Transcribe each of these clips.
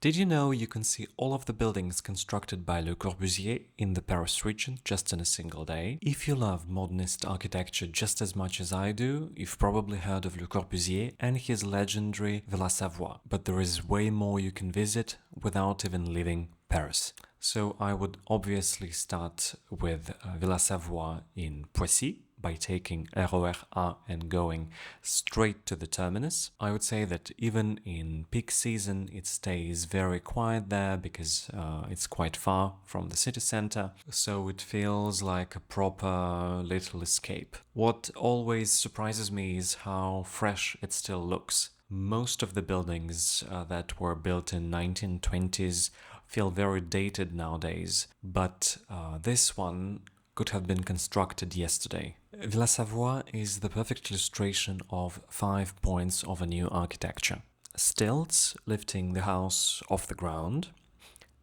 Did you know you can see all of the buildings constructed by Le Corbusier in the Paris region just in a single day? If you love modernist architecture just as much as I do, you've probably heard of Le Corbusier and his legendary Villa Savoye, but there is way more you can visit without even leaving Paris. So I would obviously start with Villa Savoye in Poissy, by taking RER A and going straight to the terminus. I would say that even in peak season it stays very quiet there because it's quite far from the city center, so it feels like a proper little escape. What always surprises me is how fresh it still looks. Most of the buildings that were built in 1920s feel very dated nowadays, but this one could have been constructed yesterday. Villa Savoye is the perfect illustration of 5 points of a new architecture. Stilts lifting the house off the ground,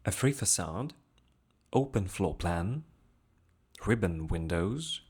a free facade, open floor plan, ribbon windows,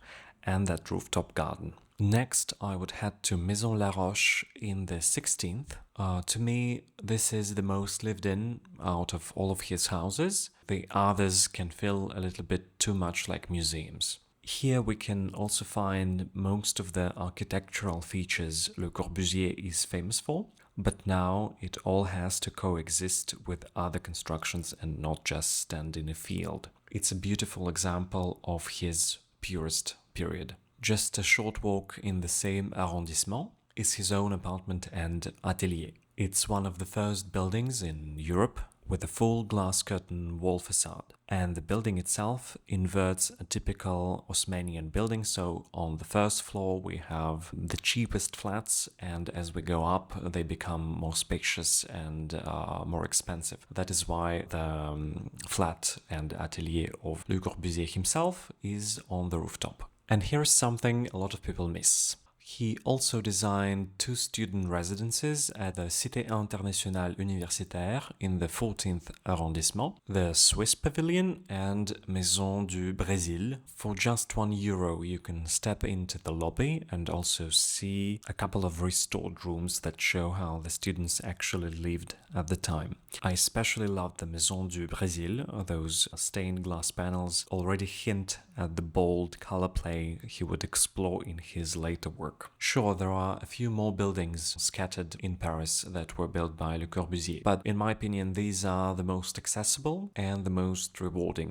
and that rooftop garden. Next, I would head to Maison La Roche in the 16th. To me, this is the most lived in out of all of his houses. The others can feel a little bit too much like museums. Here we can also find most of the architectural features Le Corbusier is famous for, but now it all has to coexist with other constructions and not just stand in a field. It's a beautiful example of his purest period. Just a short walk in the same arrondissement is his own apartment and atelier. It's one of the first buildings in Europe with a full glass curtain wall facade. And the building itself inverts a typical Osmanian building, so on the first floor we have the cheapest flats, and as we go up they become more spacious and more expensive. That is why the flat and atelier of Le Corbusier himself is on the rooftop. And here's something a lot of people miss. He also designed 2 student residences at the Cité Internationale Universitaire in the 14th arrondissement, the Swiss Pavilion and Maison du Brésil. For just €1 you can step into the lobby and also see a couple of restored rooms that show how the students actually lived at the time. I especially love the Maison du Brésil. Those stained glass panels already hint at the bold color play he would explore in his later work. Sure, there are a few more buildings scattered in Paris that were built by Le Corbusier, but in my opinion these are the most accessible and the most rewarding.